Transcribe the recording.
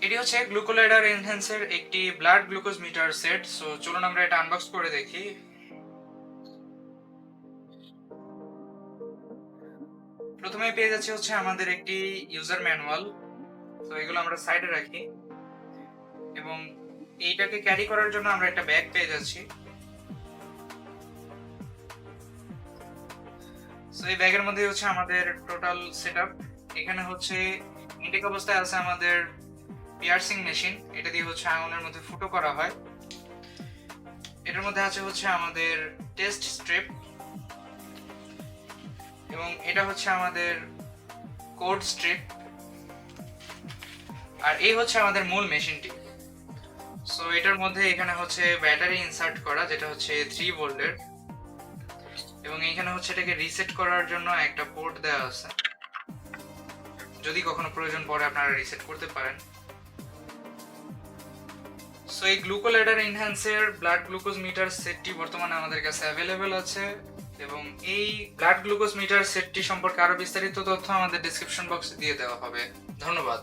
এটি হচ্ছে গ্লুকোলাইডার এনহ্যান্সের একটি blood glucose metre set. So চলুন আমরা এটা আনবক্স করে দেখি। প্রথমে পেয়ে যাচ্ছি হচ্ছে আমাদের একটি ইউজার ম্যানুয়াল। তো এগুলো আমরা সাইডে রাখি এবং এইটাকে ক্যারি করার জন্য আমরা একটা ব্যাগ পেয়ে যাচ্ছি। সো এই ব্যাগের মধ্যে হচ্ছে আমাদের টোটাল সেটআপ। এখানে হচ্ছে ইনটেক অবস্থায় আছে আমাদের পিয়ার্সিং মেশিন, এটা দিয়ে হচ্ছে আঙুলের মধ্যে ফুটো করা হয়। এটার মধ্যে আছে হচ্ছে আমাদের টেস্ট স্ট্রিপ এবং এটা হচ্ছে আমাদের কোড স্ট্রিপ, আর এই হচ্ছে আমাদের মূল মেশিনটি। সো এটার মধ্যে এখানে হচ্ছে ব্যাটারি ইনসার্ট করা, যেটা হচ্ছে 3 ভোল্টের, এবং এখানে হচ্ছে এটাকে রিসেট করার জন্য একটা পোর্ট দেওয়া আছে। যদি কখনো প্রয়োজন পড়ে আপনারা রিসেট করতে পারেন। সো এই গ্লুকোলাইডার এনহ্যান্সের ব্লাড গ্লুকোজ মিটার সেটটি বর্তমানে আমাদের কাছে অ্যাভেলেবেল আছে, এবং এই ব্লাড গ্লুকোজ মিটার সেটটি সম্পর্কে আরো বিস্তারিত তথ্য আমাদের ডেসক্রিপশন বক্সে দিয়ে দেওয়া হবে। ধন্যবাদ।